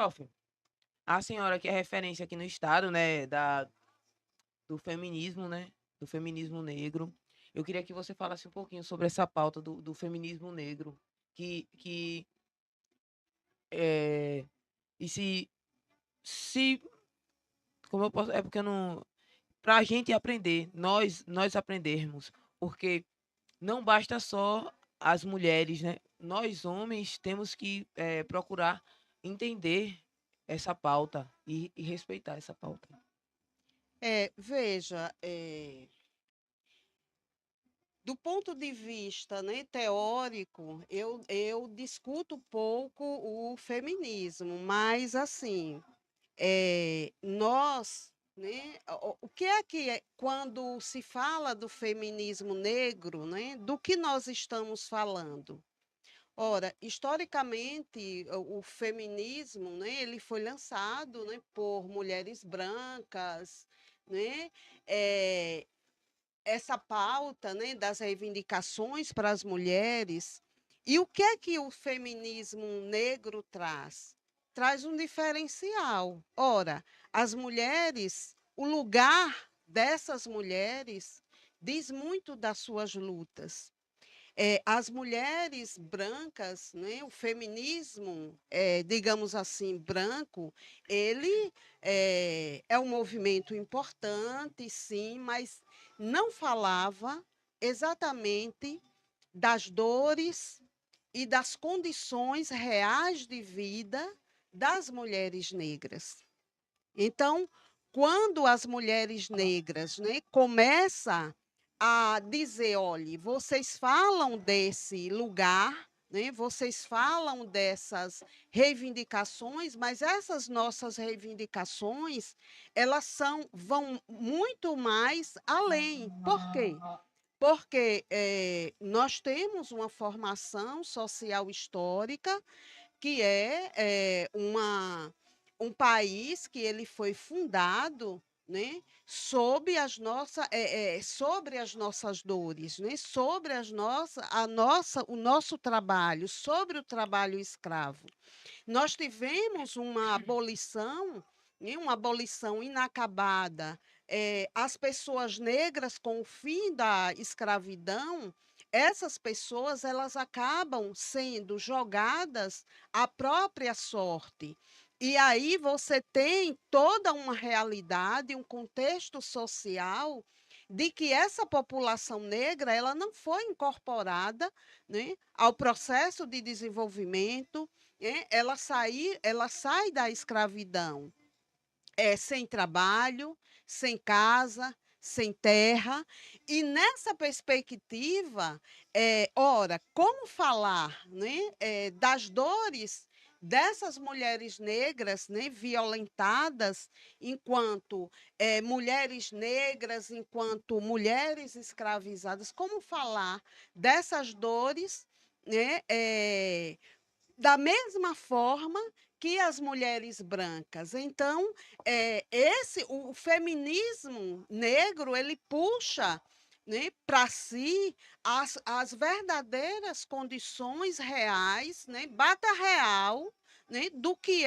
Prof, a senhora que é referência aqui no estado, né, do feminismo, né, do feminismo negro, eu queria que você falasse um pouquinho sobre essa pauta do feminismo negro, que é, e se, como eu posso, é porque eu não, para a gente aprender, nós aprendermos, porque não basta só as mulheres, né? Nós homens temos que procurar entender essa pauta e respeitar essa pauta. Veja, do ponto de vista, né, teórico, eu discuto pouco o feminismo, mas assim, nós, né, o que é quando se fala do feminismo negro, né, do que nós estamos falando? Ora, historicamente, o feminismo, né, ele foi lançado, né, por mulheres brancas, né, eh, essa pauta, né, das reivindicações para as mulheres. E o que é que o feminismo negro traz? Traz um diferencial. Ora, as mulheres, o lugar dessas mulheres diz muito das suas lutas. As mulheres brancas, né, o feminismo, digamos assim, branco, ele é um movimento importante, sim, mas não falava exatamente das dores e das condições reais de vida das mulheres negras. Então, quando as mulheres negras, né, começam a dizer, olhe, vocês falam desse lugar, né, vocês falam dessas reivindicações, mas essas nossas reivindicações, vão muito mais além. Por quê? Porque nós temos uma formação social histórica que um país que ele foi fundado, né, sobre as nossas dores, né, sobre o nosso trabalho, sobre o trabalho escravo. Nós tivemos uma abolição inacabada. As pessoas negras, com o fim da escravidão, essas pessoas elas acabam sendo jogadas à própria sorte. E aí você tem toda uma realidade, um contexto social de que essa população negra ela não foi incorporada, né, ao processo de desenvolvimento, ela sai da escravidão, sem trabalho, sem casa, sem terra. E nessa perspectiva, ora, como falar, né, das dores dessas mulheres negras, né, violentadas enquanto mulheres negras, enquanto mulheres escravizadas, como falar dessas dores, né, da mesma forma que as mulheres brancas. Então, o feminismo negro, ele puxa, né, para si as verdadeiras condições reais, né, bata real, né, do que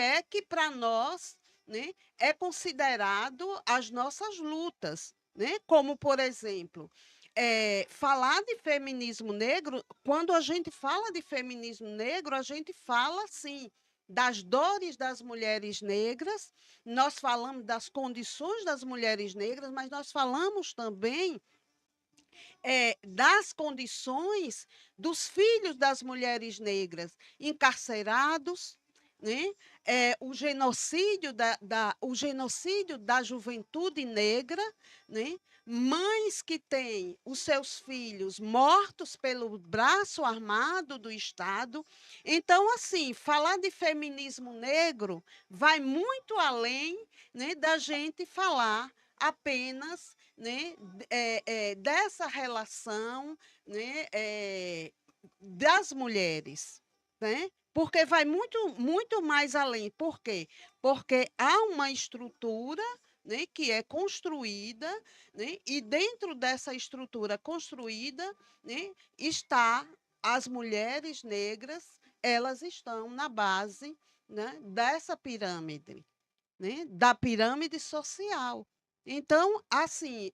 para nós, né, é considerado as nossas lutas, né, como, por exemplo, falar de feminismo negro, quando a gente fala de feminismo negro, a gente fala, sim, das dores das mulheres negras, nós falamos das condições das mulheres negras, mas nós falamos também das condições dos filhos das mulheres negras encarcerados, né? O genocídio da juventude negra, né? Mães que têm os seus filhos mortos pelo braço armado do Estado. Então, assim, falar de feminismo negro vai muito além, né, da gente falar apenas, né, dessa relação, né, das mulheres, né? Porque vai muito, muito mais além. Por quê? Porque há uma estrutura, né, que é construída, né, e dentro dessa estrutura construída, né, está as mulheres negras, elas estão na base né, dessa pirâmide, né, da pirâmide social. Então, assim,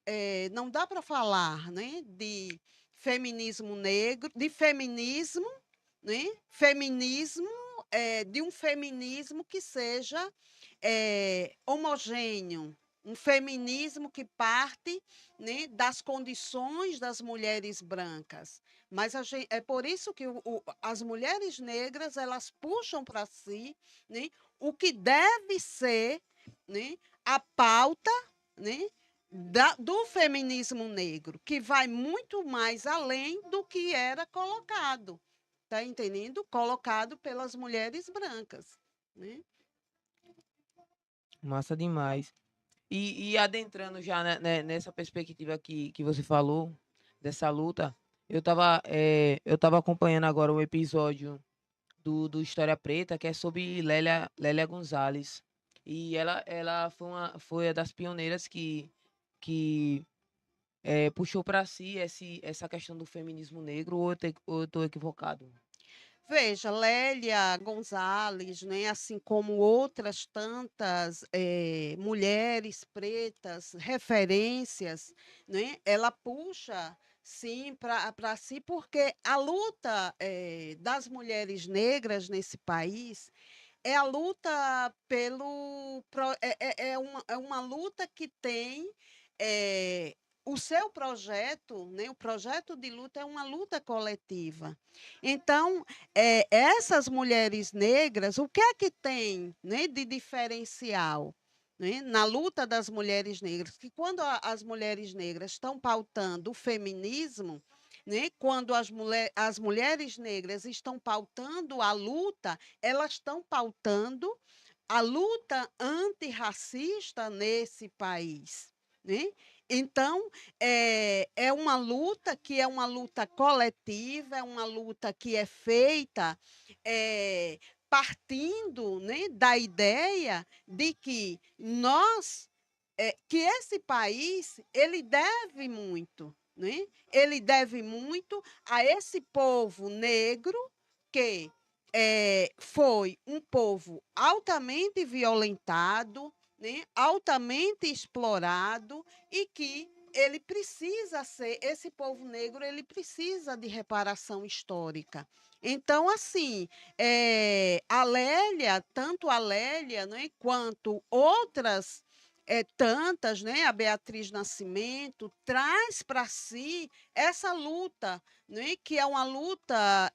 não dá para falar, né, de feminismo negro, de feminismo, né, feminismo, de um feminismo que seja, homogêneo, um feminismo que parte, né, das condições das mulheres brancas. Mas é por isso que as mulheres negras elas puxam para si, né, o que deve ser, né, a pauta, né, do feminismo negro, que vai muito mais além do que era colocado, tá entendendo? Colocado pelas mulheres brancas, né? Massa demais. E adentrando já nessa perspectiva que você falou, dessa luta, eu tava acompanhando agora o episódio do História Preta, que é sobre Lélia Gonzalez. E ela foi uma das pioneiras que puxou para si essa questão do feminismo negro, ou eu tô equivocado? Veja, Lélia Gonzalez, né, assim como outras tantas mulheres pretas, referências, né, ela puxa sim para si, porque a luta das mulheres negras nesse país é a luta é uma luta que tem o seu projeto, né, o projeto de luta é uma luta coletiva. Então, essas mulheres negras, o que é que tem, né, de diferencial? Né, na luta das mulheres negras, que quando as mulheres negras estão pautando o feminismo, né, quando as mulheres negras estão pautando a luta, elas estão pautando a luta antirracista nesse país, né? Então, é uma luta que é uma luta coletiva, é uma luta que é feita partindo, né, da ideia de que que esse país ele deve muito, né? Ele deve muito a esse povo negro que foi um povo altamente violentado, né? Altamente explorado e que ele precisa ser, esse povo negro, ele precisa de reparação histórica. Então, assim, a Lélia, tanto a Lélia, né, quanto outras tantas, né, a Beatriz Nascimento, traz para si essa luta, né, que é uma luta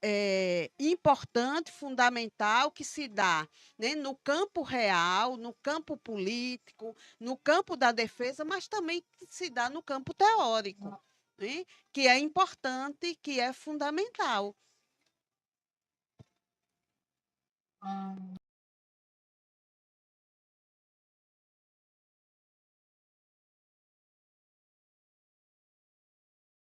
importante, fundamental, que se dá, né, no campo real, no campo político, no campo da defesa, mas também que se dá no campo teórico, né, que é importante, que é fundamental.